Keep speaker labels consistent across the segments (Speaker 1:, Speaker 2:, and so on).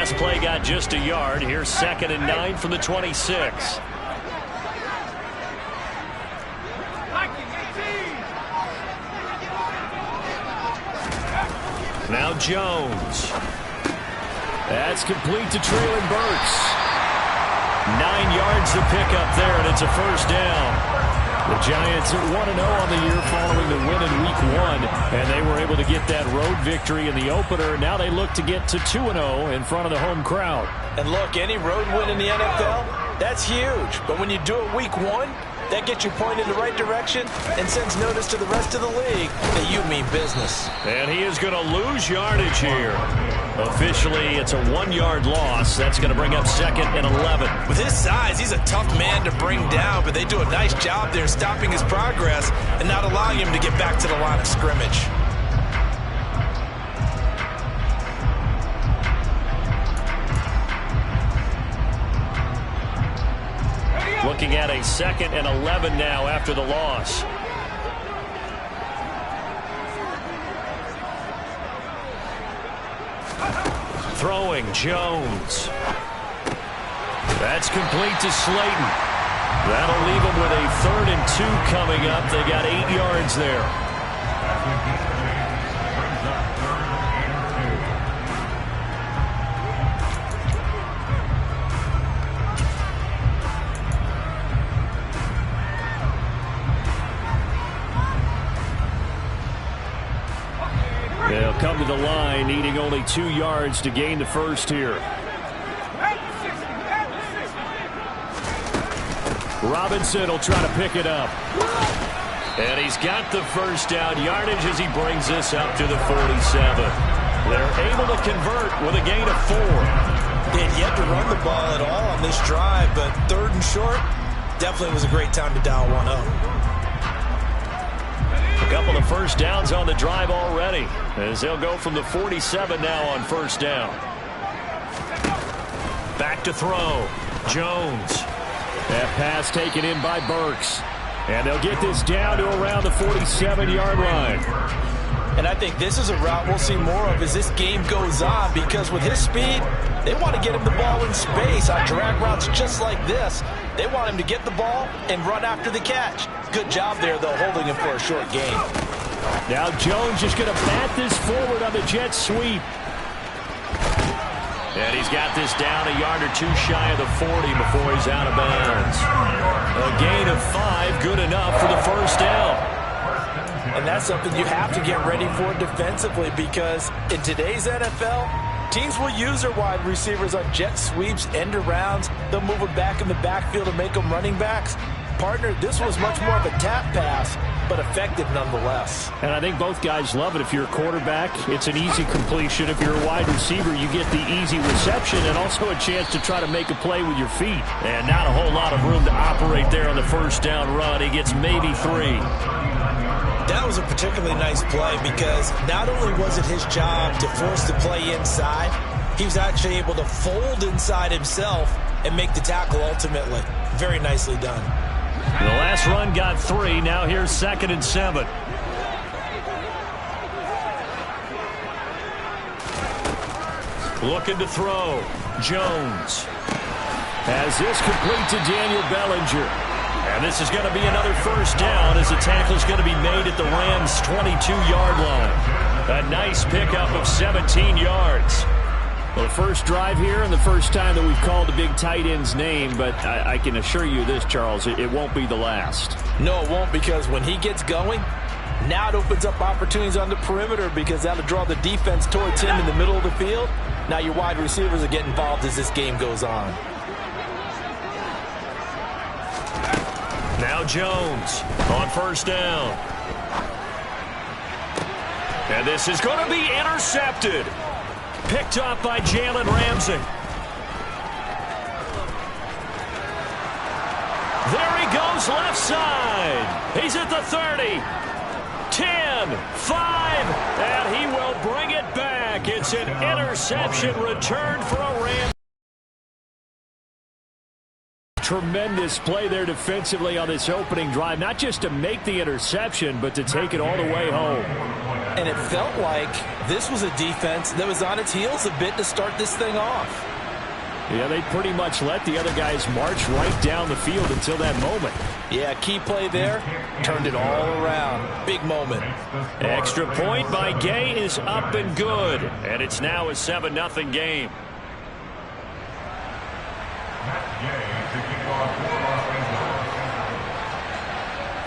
Speaker 1: last play got just a yard. Here's 2nd and 9 from the 26. Now Jones. That's complete to Traylon Burks. 9 yards to pick up there, and it's a first down. The Giants are 1-0 on the year following the win in Week 1, and they were able to get that road victory in the opener. Now they look to get to 2-0 in front of the home crowd.
Speaker 2: And look, any road win in the NFL, that's huge. But when you do it Week 1, that gets you pointed in the right direction and sends notice to the rest of the league that you mean business.
Speaker 1: And he is going to lose yardage here. Officially, it's a 1-yard loss. That's going to bring up 2nd and 11.
Speaker 2: With his size, he's a tough man to bring down, but they do a nice job there stopping his progress and not allowing him to get back to the line of scrimmage.
Speaker 1: Looking at a 2nd and 11 now after the loss. Throwing, Jones. That's complete to Slayton. That'll leave them with a 3rd and 2 coming up. They got 8 yards there. They'll come to the line, needing only 2 yards to gain the first here. Robinson will try to pick it up. And he's got the first down yardage as he brings this up to the 47. They're able to convert with a gain of 4.
Speaker 2: They had yet to run the ball at all on this drive, but 3rd and short definitely was a great time to dial one up.
Speaker 1: A couple of first downs on the drive already, as they'll go from the 47 now on first down. Back to throw. Jones. That pass taken in by Burks. And they'll get this down to around the 47-yard line.
Speaker 2: And I think this is a route we'll see more of as this game goes on, because with his speed, they want to get him the ball in space on drag routes just like this. They want him to get the ball and run after the catch. Good job there, though, holding him for a short gain.
Speaker 1: Now Jones is going to bat this forward on the jet sweep. And he's got this down a yard or 2 shy of the 40 before he's out of bounds. A gain of 5, good enough for the first down.
Speaker 2: And that's something you have to get ready for defensively, because in today's NFL, teams will use their wide receivers on jet sweeps, end arounds. They'll move them back in the backfield and make them running backs. Partner, this was much more of a tap pass, but effective nonetheless.
Speaker 1: And I think both guys love it. If you're a quarterback, it's an easy completion. If you're a wide receiver, you get the easy reception and also a chance to try to make a play with your feet. And not a whole lot of room to operate there on the first down run. He gets maybe 3.
Speaker 2: That was a particularly nice play, because not only was it his job to force the play inside, he was actually able to fold inside himself and make the tackle ultimately. Very nicely done.
Speaker 1: The last run got 3. Now here's 2nd and 7. Looking to throw. Jones has this complete to Daniel Bellinger. And this is going to be another first down, as the tackle is going to be made at the Rams' 22-yard line. A nice pickup of 17 yards. Well, the first drive here and the first time that we've called the big tight end's name, but I can assure you this, Charles, it won't be the last.
Speaker 2: No, it won't, because when he gets going, now it opens up opportunities on the perimeter, because that'll draw the defense towards him in the middle of the field. Now your wide receivers will get involved as this game goes on.
Speaker 1: Now Jones on first down. And this is going to be intercepted. Picked up by Jalen Ramsey. There he goes left side. He's at the 30. 10, 5, and he will bring it back. It's an interception returned for a Rams tremendous play there defensively on this opening drive. Not just to make the interception, but to take it all the way home.
Speaker 2: And it felt like this was a defense that was on its heels a bit to start this thing off.
Speaker 1: Yeah, they pretty much let the other guys march right down the field until that moment.
Speaker 2: Yeah, key play there. Turned it all around. Big moment.
Speaker 1: Extra point by Gay is up and good. And it's now a 7-0 game.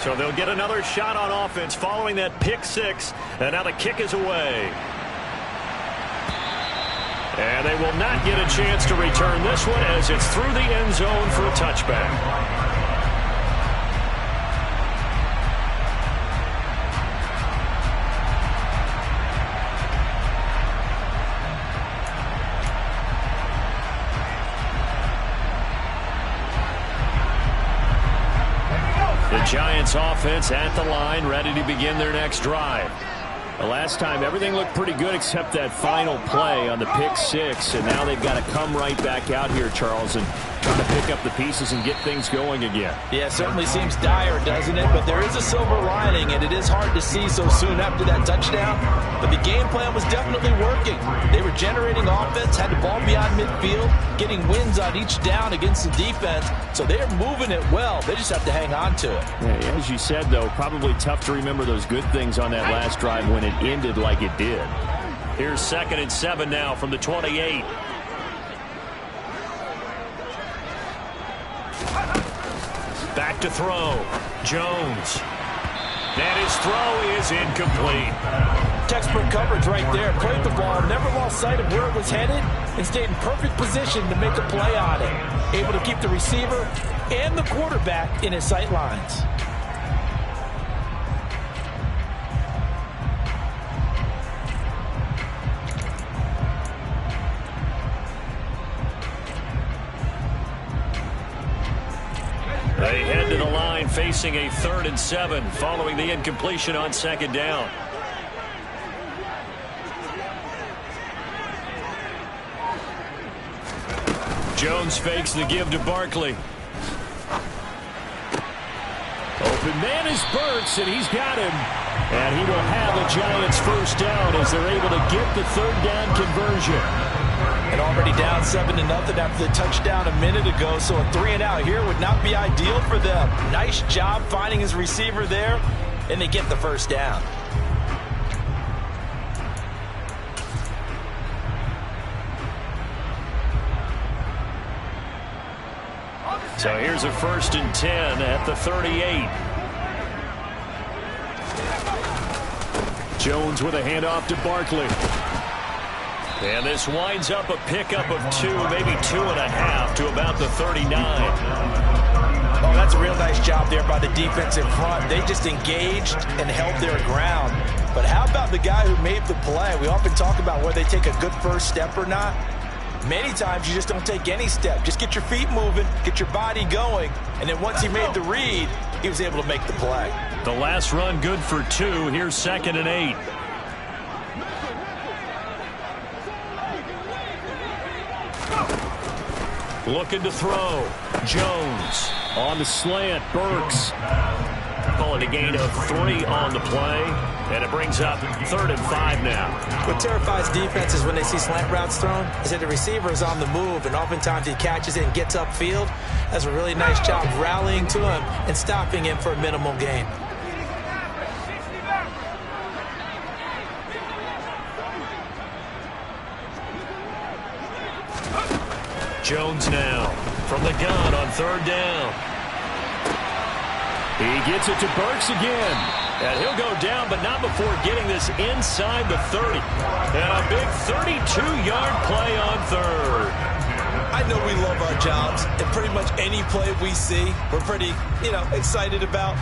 Speaker 1: So they'll get another shot on offense following that pick six. And now the kick is away. And they will not get a chance to return this one as it's through the end zone for a touchback. The Giants offense at the line, ready to begin their next drive. The last time, everything looked pretty good except that final play on the pick six. And now they've got to come right back out here, Charles, and try to pick up the pieces and get things going again.
Speaker 2: Yeah, it certainly seems dire, doesn't it? But there is a silver lining, and it is hard to see so soon after that touchdown. But the game plan was definitely working. They were generating offense, had the ball beyond midfield, getting wins on each down against the defense. So they're moving it well. They just have to hang on to it.
Speaker 1: Yeah, as you said, though, probably tough to remember those good things on that last drive when it ended like it did. Here's 2nd and 7 now from the 28. Back to throw. Jones. And his throw is incomplete.
Speaker 2: Textbook coverage right there. Played the ball, never lost sight of where it was headed, and stayed in perfect position to make a play on it. Able to keep the receiver and the quarterback in his sight lines.
Speaker 1: They head to the line facing a 3rd and 7 following the incompletion on 2nd down. Jones fakes the give to Barkley. Open man is Burks, and he's got him. And he will have the Giants first down as they're able to get the 3rd down conversion.
Speaker 2: And already down 7-0 after the touchdown a minute ago, so a 3 and out here would not be ideal for them. Nice job finding his receiver there, and they get the first down.
Speaker 1: So here's a 1st and 10 at the 38. Jones with a handoff to Barkley. And this winds up a pickup of 2, maybe 2.5 to about the 39.
Speaker 2: Oh, that's a real nice job there by the defense in front. They just engaged and held their ground. But how about the guy who made the play? We often talk about whether they take a good first step or not. Many times you just don't take any step. Just get your feet moving, get your body going, and then once he made the read, he was able to make the play.
Speaker 1: The last run good for 2. Here's 2nd and 8. Looking to throw. Jones on the slant. Burks. Call it a gain of 3 on the play. And it brings up 3rd and 5 now.
Speaker 2: What terrifies defenses when they see slant routes thrown is that the receiver is on the move, and oftentimes he catches it and gets upfield. That's a really nice job rallying to him and stopping him for a minimal gain.
Speaker 1: Jones now from the gun on 3rd down. He gets it to Burks again. And he'll go down, but not before getting this inside the 30. And a big 32-yard play on 3rd.
Speaker 2: I know we love our jobs, and pretty much any play we see, we're pretty, excited about.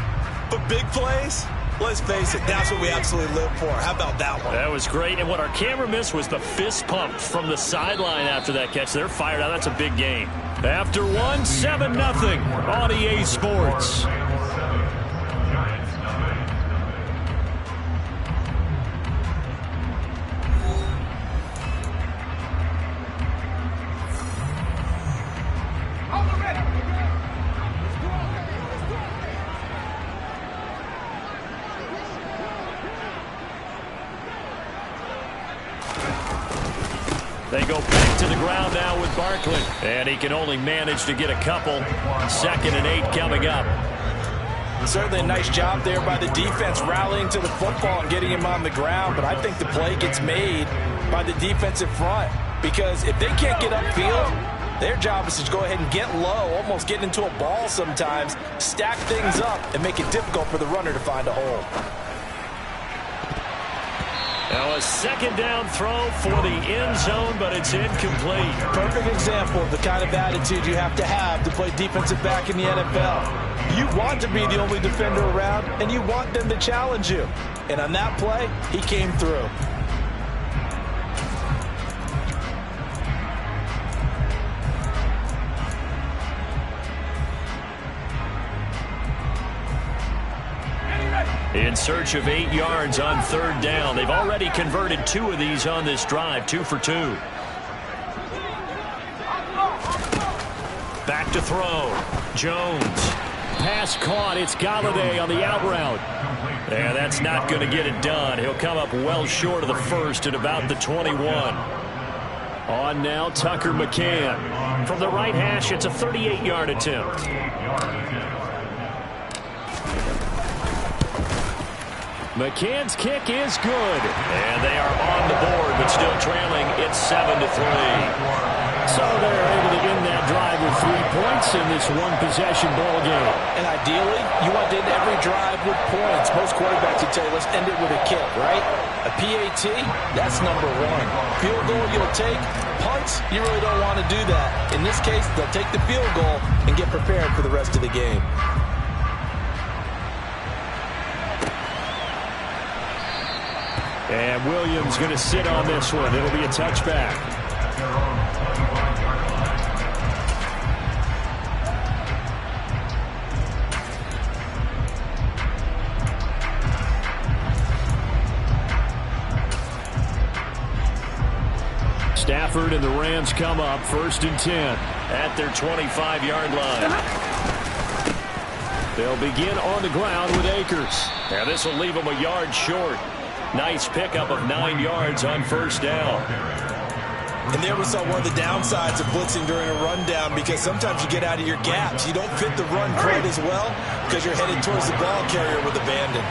Speaker 2: But big plays, let's face it, that's what we absolutely live for. How about that one?
Speaker 1: That was great. And what our camera missed was the fist pump from the sideline after that catch. They're fired out. That's a big game. After 1, 7-0 on EA Sports. They go back to the ground now with Barkley. And he can only manage to get a couple. 2nd and 8 coming up.
Speaker 2: Certainly a nice job there by the defense rallying to the football and getting him on the ground. But I think the play gets made by the defensive front. Because if they can't get upfield, their job is to go ahead and get low, almost get into a ball sometimes, stack things up, and make it difficult for the runner to find a hole.
Speaker 1: Now a 2nd down throw for the end zone, but it's incomplete.
Speaker 2: Perfect example of the kind of attitude you have to play defensive back in the NFL. You want to be the only defender around, and you want them to challenge you. And on that play, he came through.
Speaker 1: In search of 8 yards on 3rd down. They've already converted 2 of these on this drive, 2 for 2. Back to throw. Jones. Pass caught. It's Galladay on the out route. Yeah, that's not going to get it done. He'll come up well short of the first at about the 21. On now, Tucker McCann. From the right hash, it's a 38-yard attempt. McCann's kick is good. And they are on the board, but still trailing. It's 7-3. So they're able to end that drive with 3 points in this one-possession ball game.
Speaker 2: And ideally, you want to end every drive with points. Most quarterbacks would tell you, let's end it with a kick, right? A PAT, that's number 1. Field goal you'll take. Punts, you really don't want to do that. In this case, they'll take the field goal and get prepared for the rest of the game.
Speaker 1: And Williams going to sit on this one. It'll be a touchback. Stafford and the Rams come up 1st and 10 at their 25-yard line. They'll begin on the ground with Akers. Now this will leave them a yard short. Nice pickup of 9 yards on 1st down.
Speaker 2: And there we saw one of the downsides of blitzing during a rundown, because sometimes you get out of your gaps. You don't fit the run quite as well because you're headed towards the ball carrier with abandon.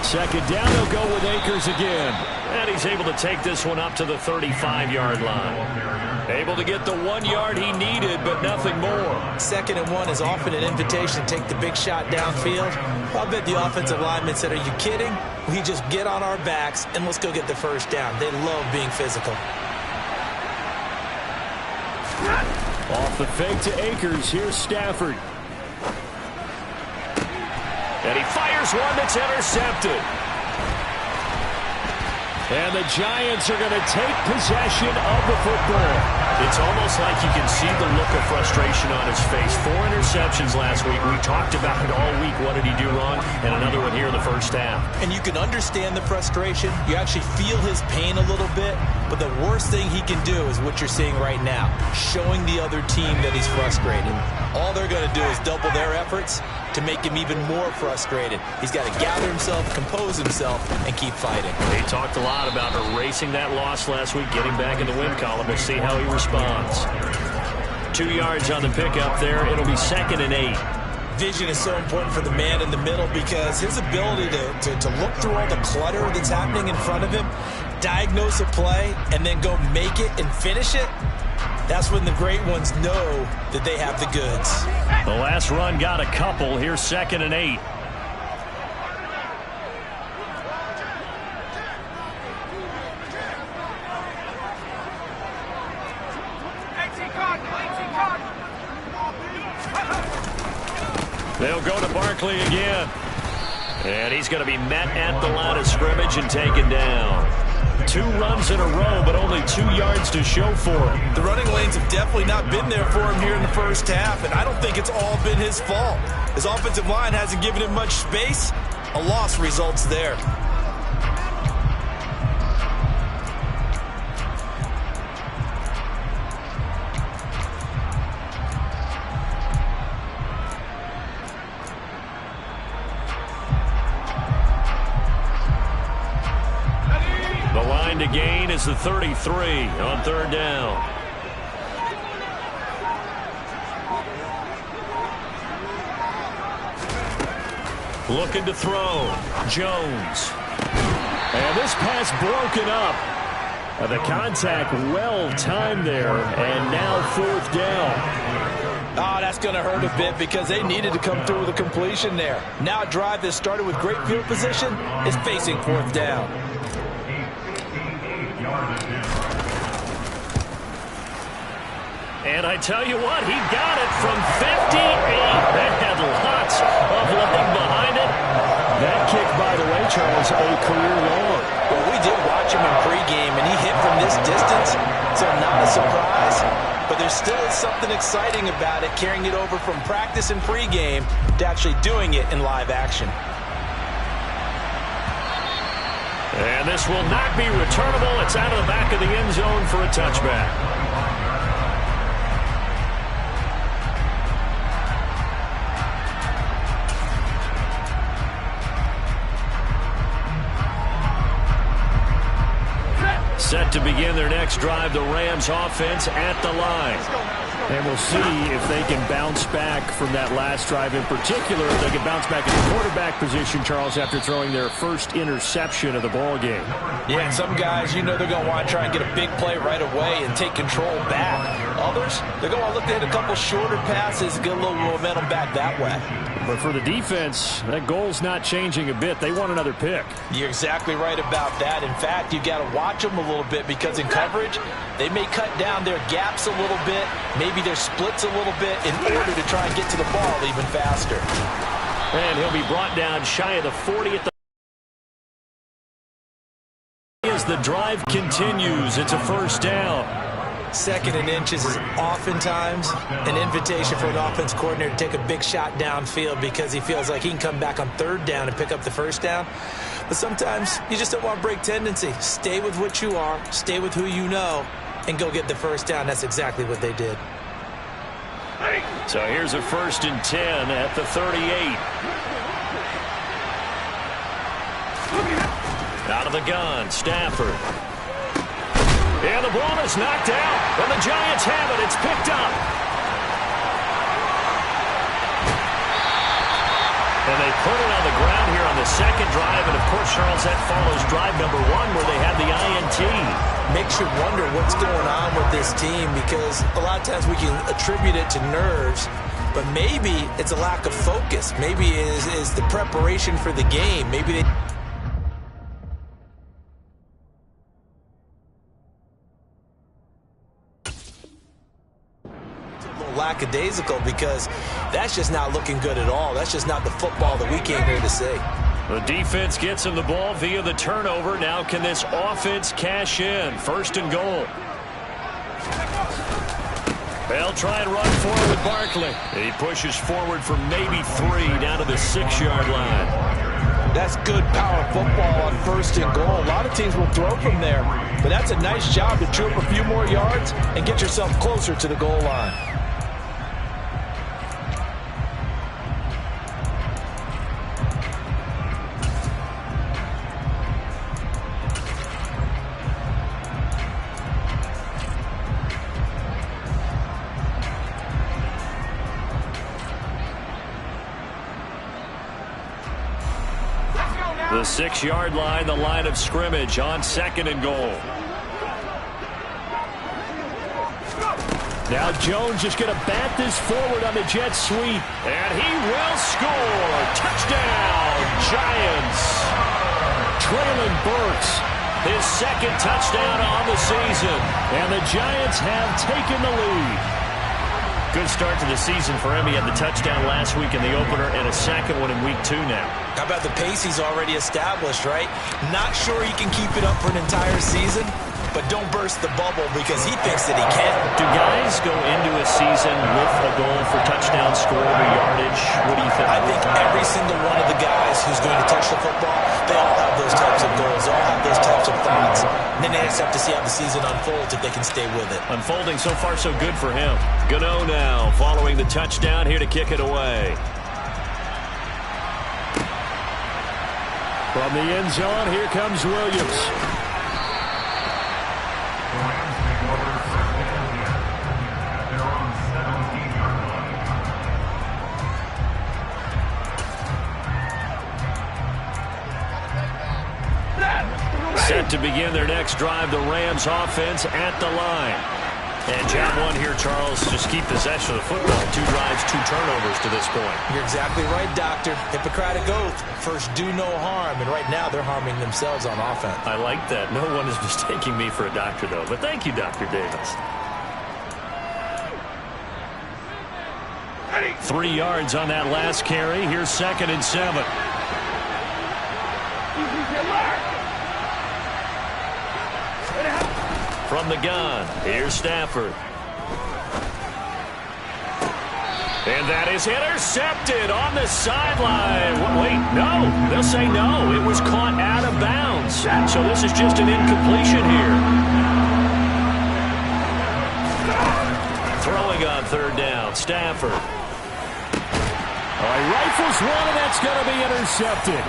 Speaker 1: 2nd down, he'll go with Akers again. And he's able to take this one up to the 35-yard line. Able to get the 1 yard he needed, but nothing more.
Speaker 2: 2nd and 1 is often an invitation to take the big shot downfield. I'll bet the offensive lineman said, are you kidding? We just get on our backs and let's go get the 1st down. They love being physical.
Speaker 1: Off the fake to Akers. Here's Stafford. And he fires one that's intercepted. And the Giants are going to take possession of the football. It's almost like you can see the look of frustration on his face. 4 interceptions last week. We talked about it all week. What did he do wrong? And another one here in the 1st half.
Speaker 2: And you can understand the frustration. You actually feel his pain a little bit. But the worst thing he can do is what you're seeing right now, showing the other team that he's frustrated. All they're going to do is double their efforts to make him even more frustrated. He's got to gather himself, compose himself, and keep fighting.
Speaker 1: They talked a lot about erasing that loss last week, getting back in the win column. We'll see how he responds. 2 yards on the pickup there. It'll be 2nd and 8.
Speaker 2: Vision is so important for the man in the middle, because his ability to look through all the clutter that's happening in front of him, diagnose a play, and then go make it and finish it, that's when the great ones know that they have the goods.
Speaker 1: The last run got a couple. Here's 2nd and 8. They'll go to Barkley again. And he's going to be met at the line of scrimmage and taken down. 2 runs in a row, but only 2 yards to show for him.
Speaker 2: The running lanes have definitely not been there for him here in the 1st half, and I don't think it's all been his fault. His offensive line hasn't given him much space. A loss results there.
Speaker 1: 9 to gain is the 33 on third down. Looking to throw. Jones. And this pass broken up. The contact well timed there, and now fourth down.
Speaker 2: Oh, that's going to hurt a bit because they needed to come through with a completion there. Now a drive that started with great field position is facing fourth down.
Speaker 1: And I tell you what, he got it from 58. That had lots of leg behind it. That kick, by the way, Charles, a career long.
Speaker 2: Well, we did watch him in pregame, and he hit from this distance, so not a surprise. But there still is something exciting about it, carrying it over from practice and pregame to actually doing it in live action.
Speaker 1: And this will not be returnable. It's out of the back of the end zone for a touchback. Set to begin their next drive, the Rams offense at the line. And we'll see if they can bounce back from that last drive in particular. If they can bounce back in the quarterback position, Charles, after throwing their first interception of the ball game.
Speaker 2: Yeah, and some guys, you know they're going to want to try and get a big play right away and take control back. Others, they're going to look to hit a couple shorter passes, get a little momentum back that way.
Speaker 1: But for the defense, that goal's not changing a bit. They want another pick.
Speaker 2: You're exactly right about that. In fact, you've got to watch them a little bit because in coverage, they may cut down their gaps a little bit, maybe their splits a little bit in order to try and get to the ball even faster.
Speaker 1: And he'll be brought down shy of the 40 at the... As the drive continues, it's a first down.
Speaker 2: Second and inches is oftentimes an invitation for an offense coordinator to take a big shot downfield because he feels like he can come back on third down and pick up the first down. But sometimes you just don't want to break tendency. Stay with what you are, stay with who you know, and go get the first down. That's exactly what they did.
Speaker 1: So here's a 1st and 10 at the 38. Out of the gun, Stafford. And the ball is knocked out, and the Giants have it. It's picked up. And they put it on the ground here on the second drive, and of course, Charles, that follows drive number 1 where they had the INT.
Speaker 2: Makes you wonder what's going on with this team because a lot of times we can attribute it to nerves, but maybe it's a lack of focus. Maybe it is the preparation for the game. Maybe they... lackadaisical because that's just not looking good at all. That's just not the football that we came here to see.
Speaker 1: The defense gets him the ball via the turnover. Now can this offense cash in? 1st and goal. They'll try and run forward with Barkley. He pushes forward for maybe 3 down to the 6-yard line.
Speaker 2: That's good power football on 1st and goal. A lot of teams will throw from there, but that's a nice job to chew up a few more yards and get yourself closer to the goal line.
Speaker 1: The 6-yard line, the line of scrimmage on 2nd and goal. Now Jones just going to bat this forward on the jet sweep. And he will score. Touchdown, Giants. Traylon Burks, his 2nd touchdown on the season. And the Giants have taken the lead. Good start to the season for him. He had the touchdown last week in the opener and a 2nd one in week 2 now.
Speaker 2: How about the pace he's already established, right? Not sure he can keep it up for an entire season, but don't burst the bubble because he thinks that he can.
Speaker 1: Do guys go into a season with a goal for touchdown score or yardage? What do you think?
Speaker 2: I think every single one of the guys who's going to touch the football, they all have those types of goals. They all have those types of thoughts. And then they just have to see how the season unfolds if they can stay with it.
Speaker 1: Unfolding so far so good for him. Gano now following the touchdown here to kick it away. From the end zone, here comes Williams. Set to begin their next drive, the Rams offense at the line. And job one here, Charles, just keep possession of the football. 2 drives, 2 turnovers to this point.
Speaker 2: You're exactly right, Doctor. Hippocratic oath. First, do no harm. And right now, they're harming themselves on offense.
Speaker 1: I like that. No one is mistaking me for a doctor, though. But thank you, Dr. Davis. 3 yards on that last carry. Here's 2nd and 7. From the gun, here's Stafford. And that is intercepted on the sideline. Wait, no. They'll say no. It was caught out of bounds. So this is just an incompletion here. Throwing on 3rd down, Stafford.
Speaker 3: He rifles one, and that's going to be intercepted.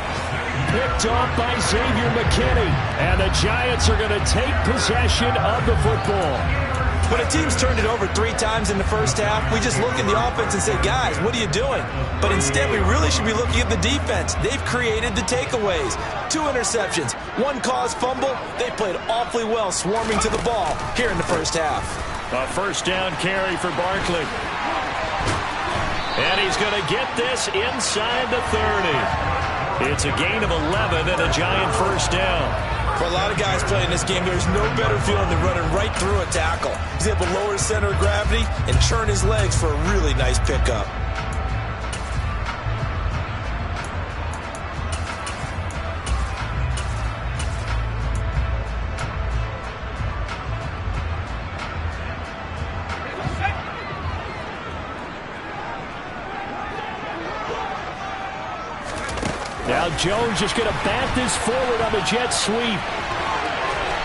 Speaker 3: Picked off by Xavier McKinney. And the Giants are going to take possession of the football.
Speaker 2: When a team's turned it over 3 times in the first half, we just look at the offense and say, guys, what are you doing? But instead, we really should be looking at the defense. They've created the takeaways. 2 interceptions, 1 caused fumble. They played awfully well swarming to the ball here in the first half.
Speaker 1: A 1st down carry for Barkley. And he's going to get this inside the 30. It's a gain of 11 and a Giant 1st down.
Speaker 2: For a lot of guys playing this game, there's no better feeling than running right through a tackle. He's able to lower his center of gravity and churn his legs for a really nice pickup.
Speaker 3: Now Jones just going to bat this forward on the jet sweep.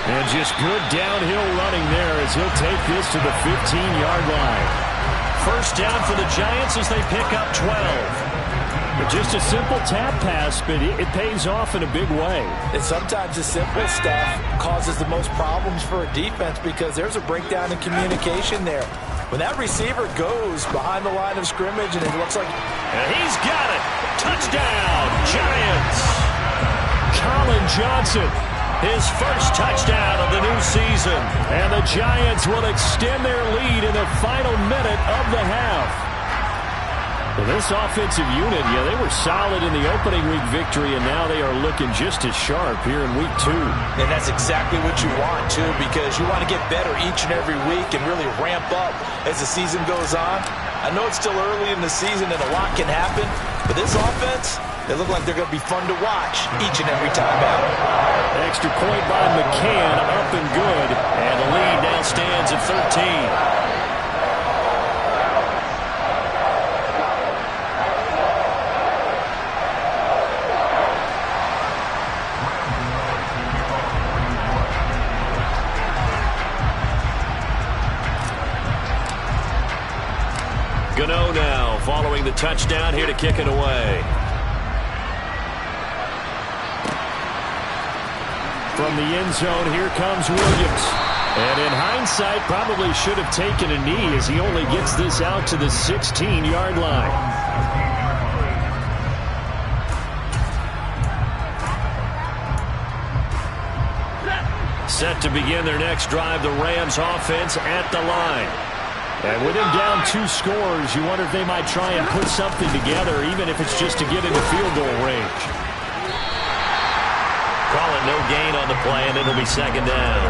Speaker 3: And just good downhill running there as he'll take this to the 15-yard line.
Speaker 1: 1st down for the Giants as they pick up 12.
Speaker 3: Just a simple tap pass, but it pays off in a big way.
Speaker 2: And sometimes the simple stuff causes the most problems for a defense because there's a breakdown in communication there. When that receiver goes behind the line of scrimmage and it looks like...
Speaker 1: And he's got it! Touchdown, Giants!
Speaker 3: Colin Johnson,
Speaker 1: his 1st touchdown of the new season.
Speaker 3: And the Giants will extend their lead in the final minute of the half. Well, this offensive unit, they were solid in the opening week victory, and now they are looking just as sharp here in week 2.
Speaker 2: And that's exactly what you want, too, because you want to get better each and every week and really ramp up as the season goes on. I know it's still early in the season and a lot can happen, but this offense, they look like they're going to be fun to watch each and every time out.
Speaker 3: Extra point by McCann, up and good.
Speaker 1: And the lead now stands at 13. Gano now following the touchdown here to kick it away.
Speaker 3: From the end zone, here comes Williams. And in hindsight, probably should have taken a knee as he only gets this out to the 16-yard line.
Speaker 1: Set to begin their next drive, the Rams offense at the line.
Speaker 3: And with him down 2 scores, you wonder if they might try and put something together, even if it's just to get into field goal range.
Speaker 1: Call it no gain on the play, and it'll be 2nd down.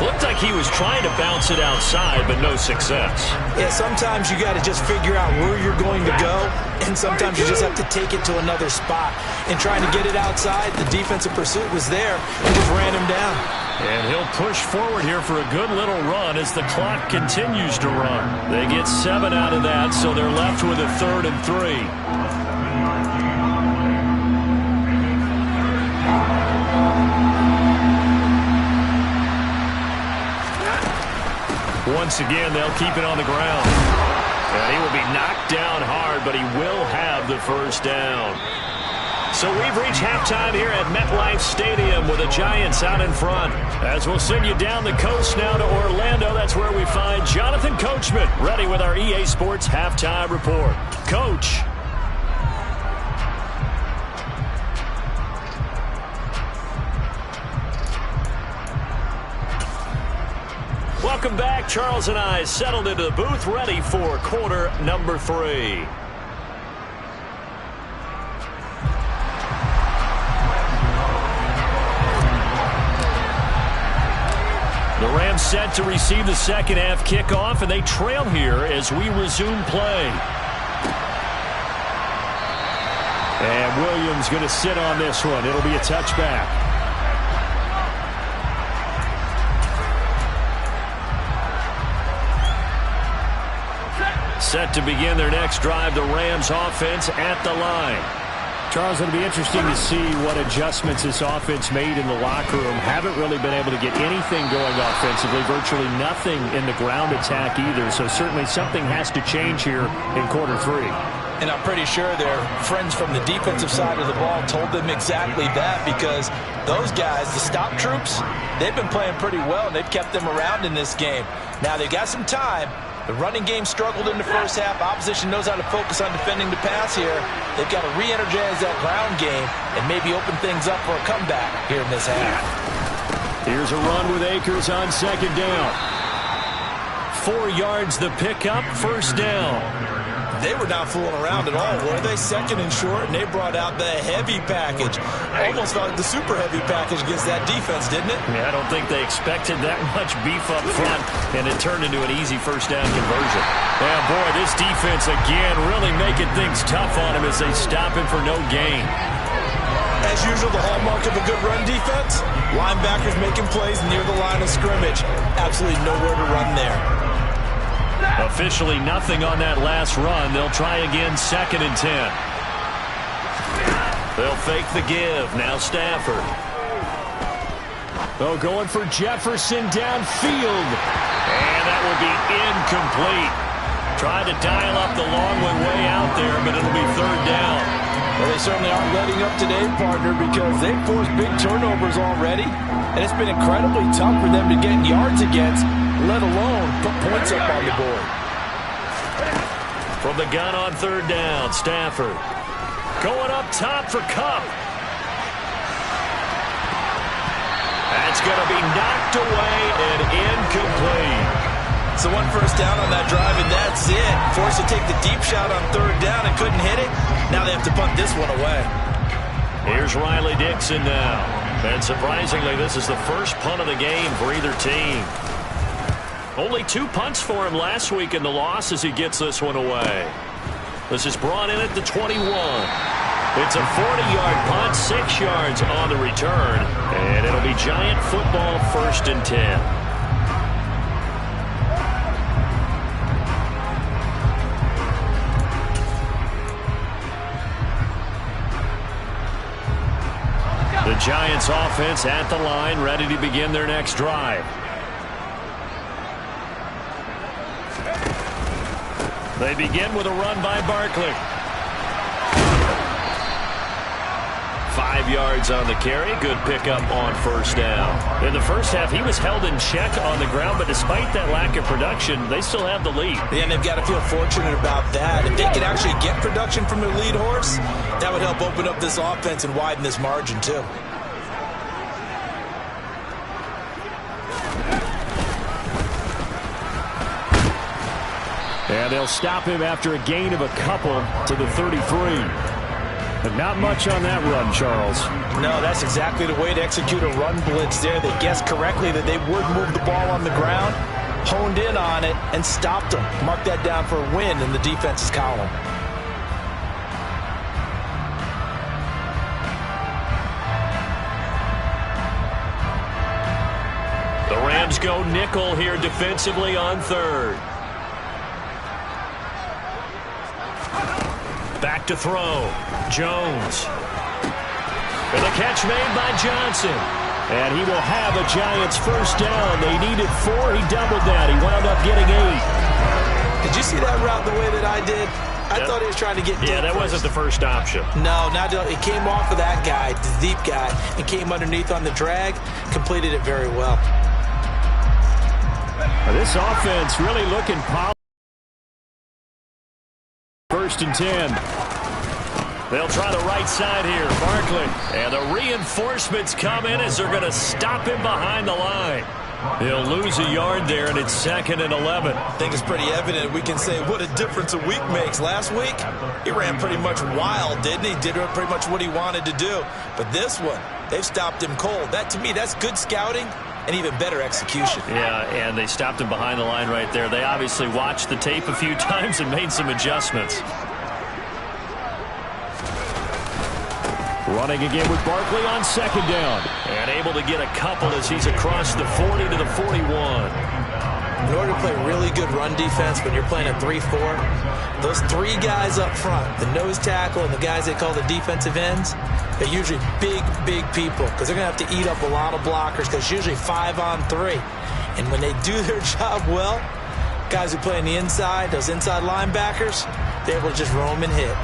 Speaker 1: Looked like he was trying to bounce it outside, but no success.
Speaker 2: Yeah, sometimes you got to just figure out where you're going to go, and sometimes you just have to take it to another spot. And trying to get it outside, the defensive pursuit was there and just ran him down.
Speaker 1: And he'll push forward here for a good little run as the clock continues to run. They get 7 out of that, so they're left with a 3rd and 3. Once again, they'll keep it on the ground. And he will be knocked down hard, but he will have the 1st down. So we've reached halftime here at MetLife Stadium with the Giants out in front. As we'll send you down the coast now to Orlando, that's where we find Jonathan Coachman ready with our EA Sports Halftime Report. Coach. Welcome back. Charles and I settled into the booth, ready for quarter number 3. The Rams set to receive the second half kickoff, and they trail here as we resume play. And Williams going to sit on this one. It'll be a touchback. Set to begin their next drive, the Rams offense at the line.
Speaker 3: Charles, it'll be interesting to see what adjustments this offense made in the locker room. Haven't really been able to get anything going offensively, virtually nothing in the ground attack either. So certainly something has to change here in quarter 3.
Speaker 2: And I'm pretty sure their friends from the defensive side of the ball told them exactly that, because those guys, the stop troops, they've been playing pretty well, and they've kept them around in this game. Now they've got some time. The running game struggled in the first half. Opposition knows how to focus on defending the pass here. They've got to re-energize that ground game and maybe open things up for a comeback here in this half.
Speaker 3: Here's a run with Akers on second down.
Speaker 1: 4 yards the pickup, first down.
Speaker 2: They were not fooling around at all, were they? Second and short, and they brought out the heavy package. Almost felt like the super heavy package against that defense, didn't it?
Speaker 1: Yeah, I don't think they expected that much beef up front, and it turned into an easy first down conversion. Yeah, boy, this defense again really making things tough on him as they stop him for no gain.
Speaker 2: As usual, the hallmark of a good run defense, linebackers making plays near the line of scrimmage. Absolutely nowhere to run there.
Speaker 1: Officially nothing on that last run. They'll try again, 2nd and 10. They'll fake the give. Now Stafford.
Speaker 3: Oh, going for Jefferson downfield.
Speaker 1: And that will be incomplete. Tried to dial up the long way out there, but it'll be 3rd down.
Speaker 2: Well, they certainly aren't letting up today, partner, because they've forced big turnovers already, and it's been incredibly tough for them to get yards against, let alone put points up on the board.
Speaker 1: From the gun on 3rd down, Stafford. Going up top for Kupp. That's going to be knocked away and incomplete.
Speaker 2: So 1 first down on that drive, and that's it. Forced to take the deep shot on 3rd down and couldn't hit it. Now they have to punt this one away.
Speaker 1: Here's Riley Dixon now. And surprisingly, this is the first punt of the game for either team. Only 2 punts for him last week in the loss as he gets this one away. This is brought in at the 21. It's a 40-yard punt, 6 yards on the return. And it'll be Giant football, 1st and 10. The Giants offense at the line, ready to begin their next drive. They begin with a run by Barkley. 5 yards on the carry. Good pickup on 1st down. In the first half, he was held in check on the ground, but despite that lack of production, they still have the lead.
Speaker 2: Yeah, and they've got to feel fortunate about that. If they can actually get production from their lead horse, that would help open up this offense and widen this margin, too.
Speaker 3: And they'll stop him after a gain of a couple to the 33. But not much on that run, Charles.
Speaker 2: No, that's exactly the way to execute a run blitz there. They guessed correctly that they would move the ball on the ground, honed in on it, and stopped them. Mark that down for a win in the defense's column.
Speaker 1: The Rams go nickel here defensively on 3rd. Back to throw. Jones. And the catch made by Johnson. And he will have a Giants 1st down. They needed 4. He doubled that. He wound up getting 8.
Speaker 2: Did you see that route the way that I did? I thought he was trying to get deep.
Speaker 1: Yeah, that wasn't the first option.
Speaker 2: No, it came off of that guy, the deep guy, and came underneath on the drag. Completed it very well.
Speaker 3: This offense really looking powerful. 1st and 10.
Speaker 1: They'll try the right side here. Barkley. And the reinforcements come in as they're going to stop him behind the line. He'll lose a yard there, and it's 2nd and 11.
Speaker 2: I think it's pretty evident. We can say what a difference a week makes. Last week, he ran pretty much wild, didn't he? Did pretty much what he wanted to do. But this one, they've stopped him cold. That, to me, that's good scouting and even better execution.
Speaker 1: Yeah, and they stopped him behind the line right there. They obviously watched the tape a few times and made some adjustments. Running again with Barkley on 2nd down. And able to get a couple as he's across the 40 to the 41.
Speaker 2: In order to play really good run defense when you're playing a 3-4, those 3 guys up front, the nose tackle and the guys they call the defensive ends, they're usually big, big people because they're going to have to eat up a lot of blockers because it's usually 5 on 3. And when they do their job well, guys who play on the inside, those inside linebackers, they're able to just roam and hit.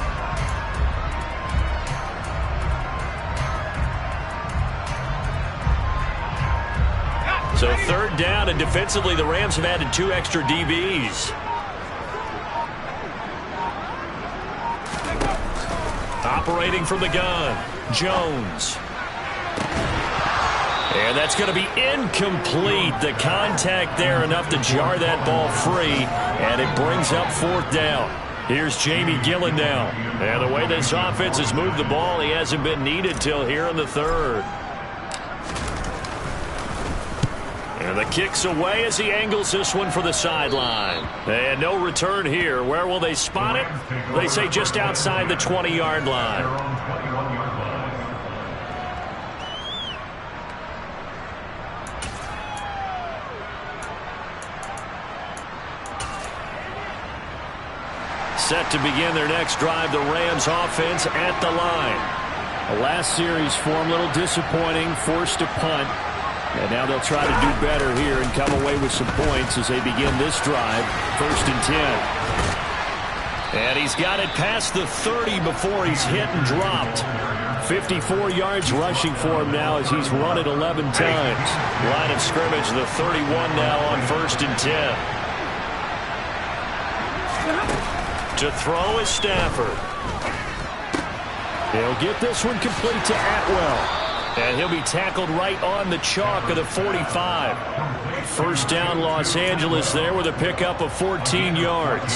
Speaker 1: So 3rd down, and defensively the Rams have added 2 extra DBs. Operating from the gun, Jones. And that's going to be incomplete. The contact there enough to jar that ball free, and it brings up 4th down. Here's Jamie Gillen now. And the way this offense has moved the ball, he hasn't been needed till here in the 3rd. And the kick's away as he angles this one for the sideline. And no return here. Where will they spot it? They say just outside the 20-yard line. Set to begin their next drive, the Rams offense at the line.
Speaker 3: The last series for him, a little disappointing, forced to punt. And now they'll try to do better here and come away with some points as they begin this drive. 1st and 10.
Speaker 1: And he's got it past the 30 before he's hit and dropped.
Speaker 3: 54 yards rushing for him now as he's run it 11 times.
Speaker 1: Line of scrimmage, the 31 now on 1st and 10. To throw is Stafford.
Speaker 3: He'll get this one complete to Atwell.
Speaker 1: And he'll be tackled right on the chalk of the 45. 1st down, Los Angeles there with a pickup of 14 yards.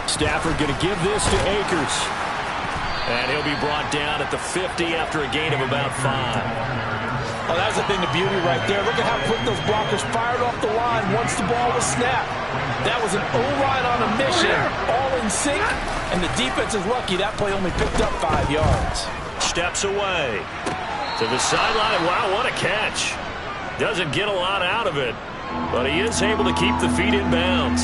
Speaker 3: Stafford going to give this to Akers.
Speaker 1: And he'll be brought down at the 50 after a gain of about 5.
Speaker 2: Oh, that's the thing of beauty right there. Look at how quick those blockers fired off the line once the ball was snapped. That was an O-line on a mission, all in sync, and the defense is lucky that play only picked up 5 yards.
Speaker 1: Steps away to the sideline. Wow, what a catch. Doesn't get a lot out of it, but he is able to keep the feet in bounds.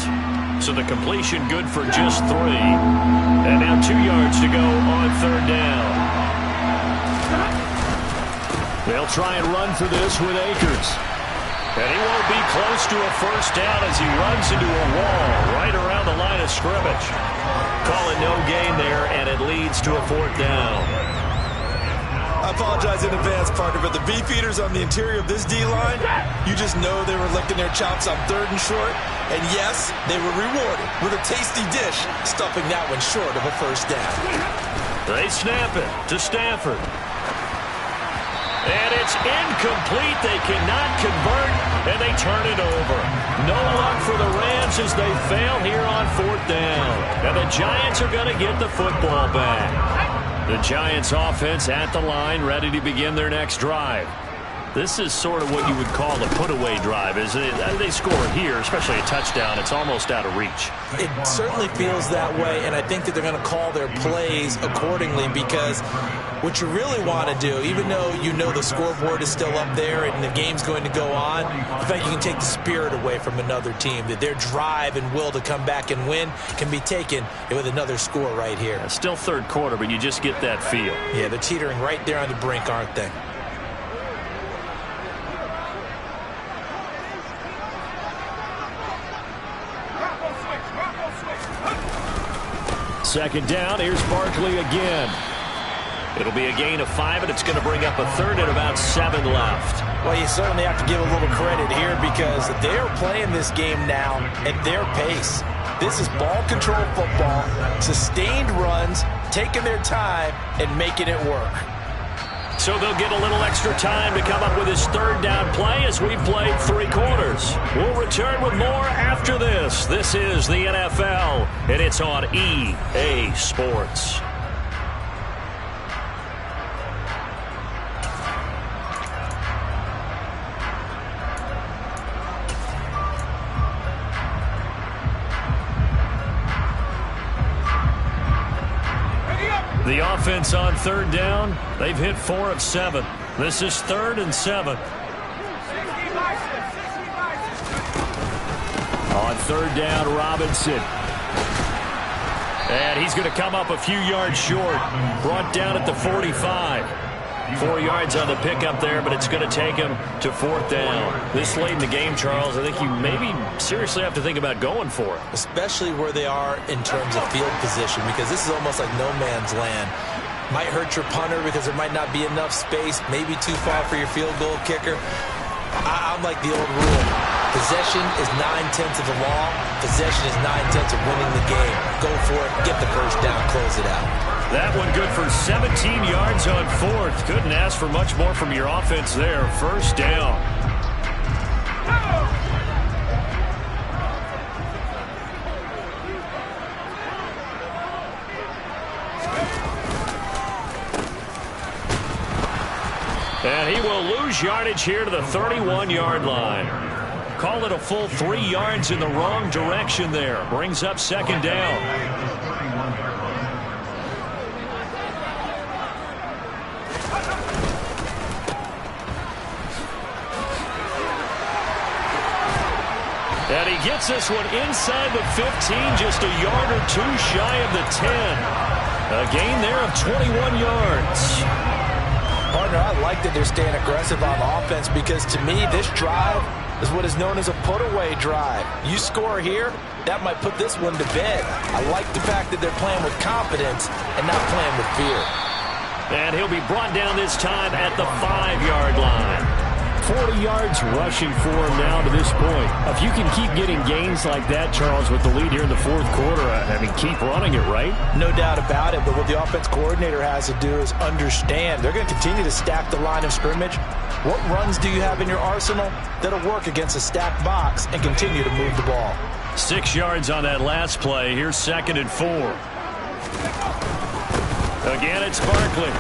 Speaker 1: So the completion good for just 3. And now 2 yards to go on 3rd down.
Speaker 3: They'll try and run for this with Akers.
Speaker 1: And he won't be close to a 1st down as he runs into a wall right around the line of scrimmage. Call it no gain there, and it leads to a 4th down.
Speaker 2: I apologize in advance, partner, but the beefeaters on the interior of this D-line, you just know they were licking their chops on 3rd and short. And yes, they were rewarded with a tasty dish, stuffing that one short of a 1st down.
Speaker 1: They snap it to Stafford. And it's incomplete. They cannot convert, and they turn it over. No luck for the Rams as they fail here on 4th down. And the Giants are going to get the football back. The Giants offense at the line, ready to begin their next drive. This is sort of what you would call a put-away drive, isn't it? They score here, especially a touchdown. It's almost out of reach.
Speaker 2: It certainly feels that way, and I think that they're going to call their plays accordingly because what you really want to do, even though you know the scoreboard is still up there and the game's going to go on, the fact you can take the spirit away from another team, that their drive and will to come back and win can be taken with another score right here.
Speaker 1: It's still 3rd quarter, but you just get that feel.
Speaker 2: Yeah, they're teetering right there on the brink, aren't they?
Speaker 3: Second down, here's Barkley again.
Speaker 1: It'll be a gain of 5, and it's going to bring up a 3rd and about 7 left.
Speaker 2: Well, you certainly have to give a little credit here because they're playing this game now at their pace. This is ball control football, sustained runs, taking their time and making it work.
Speaker 1: So they'll get a little extra time to come up with his third down play as we've played 3 quarters. We'll return with more after this. This is the NFL, and it's on EA Sports. The offense on third down, they've hit 4 of 7. This is 3rd and 7. On third down, Robinson. And he's going to come up a few yards short. Brought down at the 45. 4 yards on the pickup there, but it's going to take him to 4th down. This late in the game, Charles, I think you maybe seriously have to think about going for it.
Speaker 2: Especially where they are in terms of field position, because this is almost like no man's land. Might hurt your punter because there might not be enough space, maybe too far for your field goal kicker. I'm like the old rule. Possession is 9/10 of the law. Possession is 9/10 of winning the game. Go for it, get the first down, close it out.
Speaker 1: That one good for 17 yards on 4th. Couldn't ask for much more from your offense there. First down. And he will lose yardage here to the 31-yard line. Call it a full 3 yards in the wrong direction there. Brings up 2nd down. And he gets this one inside the 15, just a yard or 2 shy of the 10. A gain there of 21 yards.
Speaker 2: Partner, I like that they're staying aggressive on offense because to me, this drive is what is known as a put-away drive. You score here, that might put this one to bed. I like the fact that they're playing with confidence and not playing with fear.
Speaker 1: And he'll be brought down this time at the 5-yard line.
Speaker 3: 40 yards rushing for him now to this point. If you can keep getting gains like that, Charles, with the lead here in the 4th quarter, I mean, keep running it, right?
Speaker 2: No doubt about it, but what the offense coordinator has to do is understand. They're going to continue to stack the line of scrimmage. What runs do you have in your arsenal that'll work against a stacked box and continue to move the ball?
Speaker 1: 6 yards on that last play. Here's 2nd and 4. Again, it's Barkley.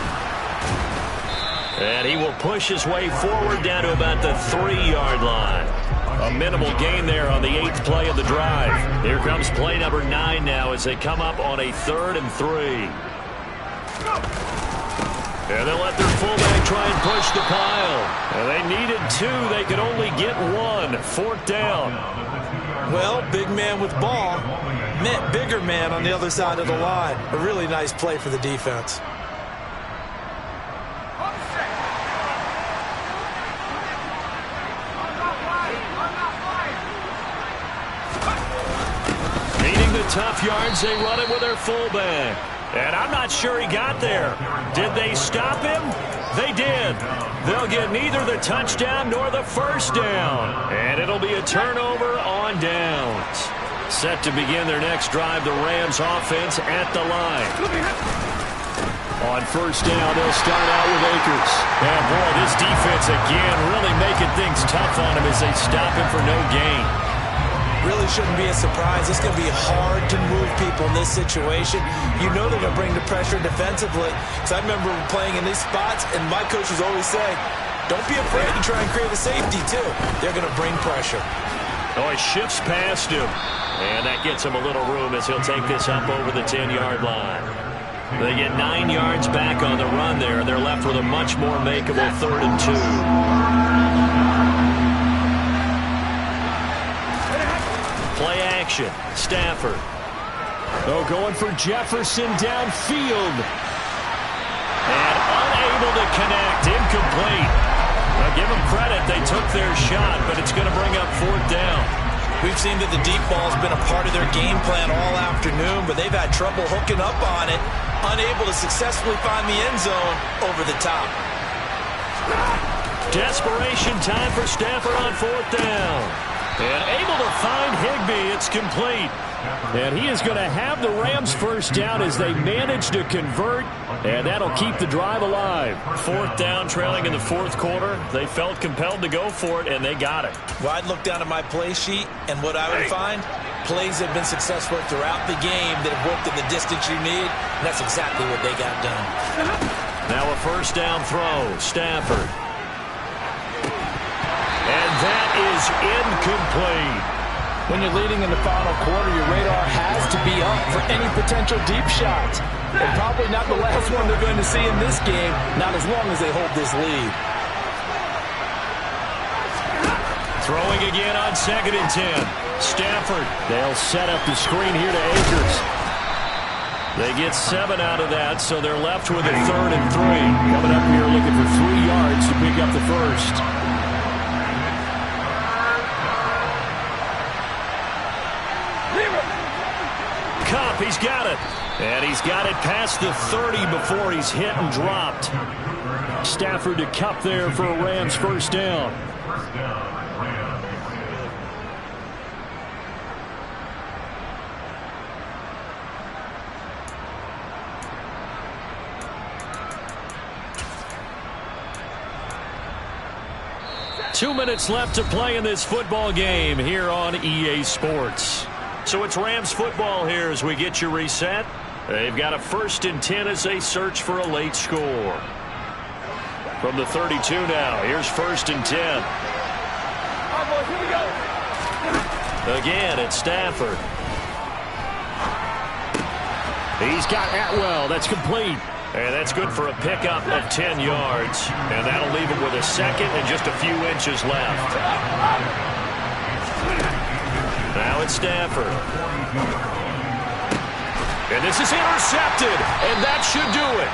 Speaker 1: And he will push his way forward down to about the 3-yard line. A minimal gain there on the 8th play of the drive. Here comes play number 9 now as they come up on a 3rd and 3. And they'll let their fullback try and push the pile. And they needed 2. They could only get 1. 4th down.
Speaker 2: Well, big man with ball meant bigger man on the other side of the line. A really nice play for the defense.
Speaker 1: Tough yards, they run it with their fullback. And I'm not sure he got there. Did they stop him? They did. They'll get neither the touchdown nor the first down. And it'll be a turnover on downs. Set to begin their next drive, the Rams offense at the line. On first down, they'll start out with Akers. And boy, this defense again really making things tough on him as they stop him for no gain.
Speaker 2: Really shouldn't be a surprise. It's going to be hard to move people in this situation. You know they're going to bring the pressure defensively. Because I remember playing in these spots, and my coaches always say, don't be afraid to try and create a safety, too. They're going to bring pressure.
Speaker 1: Oh, he shifts past him. And that gets him a little room as he'll take this up over the 10-yard line. They get 9 yards back on the run there. They're left with a much more makeable 3rd and 2. Play action. Stafford.
Speaker 3: Oh, going for Jefferson downfield.
Speaker 1: And unable to connect. Incomplete. Now give them credit. They took their shot, but it's going to bring up 4th down.
Speaker 2: We've seen that the deep ball's been a part of their game plan all afternoon, but they've had trouble hooking up on it. Unable to successfully find the end zone over the top.
Speaker 1: Desperation time for Stafford on 4th down. And able to find Higbee. It's complete. And he is going to have the Rams first down as they manage to convert, and that'll keep the drive alive. Fourth down, trailing in the fourth quarter. They felt compelled to go for it, and they got it.
Speaker 2: Well, I'd look down at my play sheet, and what I would find, plays have been successful throughout the game that have worked in the distance you need, and that's exactly what they got done.
Speaker 1: Now a first down throw, Stafford. And that is incomplete.
Speaker 2: When you're leading in the final quarter, your radar has to be up for any potential deep shots. And probably not the last one they're going to see in this game, not as long as they hold this lead.
Speaker 1: Throwing again on 2nd and 10. Stafford. They'll set up the screen here to Akers. They get 7 out of that, so they're left with a 3rd and 3. Coming up here looking for 3 yards to pick up the first. Cup, he's got it. And he's got it past the 30 before he's hit and dropped. Stafford to Cup there for a Rams first down. Two minutes left to play in this football game here on EA Sports. So it's Rams football here as we get you reset. They've got a 1st and 10 as they search for a late score. From the 32 now, here's 1st and 10.
Speaker 2: All right, boys, here we go.
Speaker 1: Again, it's Stafford. He's got Atwell. That's complete. And that's good for a pickup of 10 yards. And that'll leave him with a 2nd and just a few inches left. Now it's Stafford. And this is intercepted. And that should do it.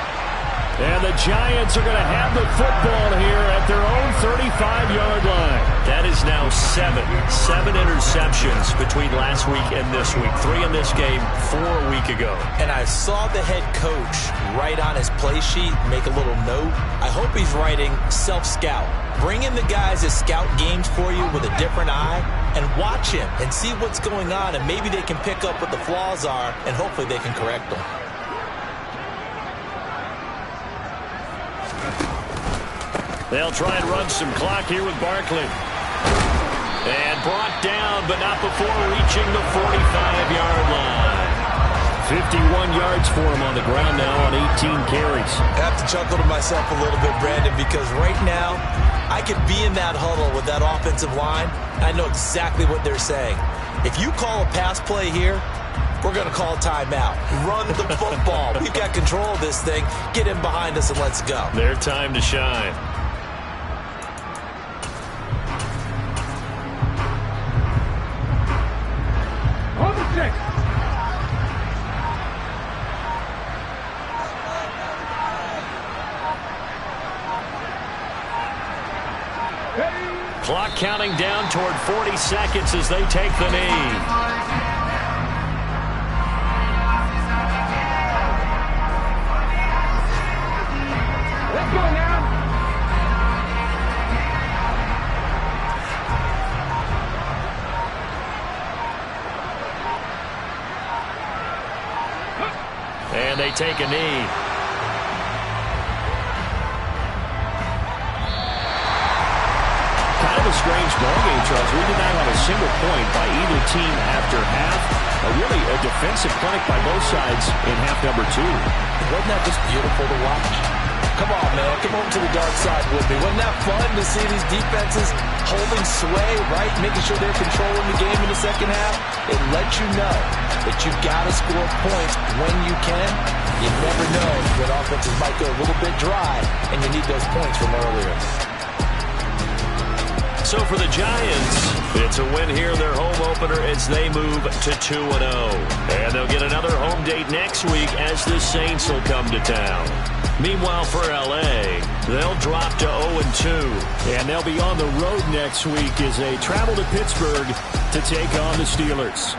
Speaker 1: And the Giants are going to have the football here at their own 35-yard line. That is now 7 interceptions between last week and this week. 3 in this game, 4 a week ago.
Speaker 2: And I saw the head coach write on his play sheet, make a little note. I hope he's writing self-scout. Bring in the guys that scout games for you with a different eye and watch him and see what's going on, and maybe they can pick up what the flaws are, and hopefully they can correct them.
Speaker 1: They'll try and run some clock here with Barkley. And brought down, but not before reaching the 45-yard line. 51 yards for him on the ground now on 18 carries.
Speaker 2: I have to chuckle to myself a little bit, Brandon, because right now I could be in that huddle with that offensive line. I know exactly what they're saying. If you call a pass play here, we're going to call a timeout. Run the football. We've got control of this thing. Get in behind us and let's go.
Speaker 1: Their time to shine. Clock counting down toward 40 seconds as they take the knee.
Speaker 4: Let's go now.
Speaker 1: And they take a knee. Kind of a strange ballgame, Charles. We did not have a single point by either team after half. Really a defensive clinic by both sides in half number 2.
Speaker 2: Wasn't that just beautiful to watch? Come on, man. Come over to the dark side with me. Wasn't that fun to see these defenses holding sway, right? Making sure they're controlling the game in the second half? It lets you know that you've got to score points when you can. You never know when offenses might go a little bit dry, and you need those points from earlier.
Speaker 1: So for the Giants, it's a win here, their home opener, as they move to 2-0. And they'll get another home date next week as the Saints will come to town. Meanwhile, for L.A., they'll drop to 0-2. And they'll be on the road next week as they travel to Pittsburgh to take on the Steelers.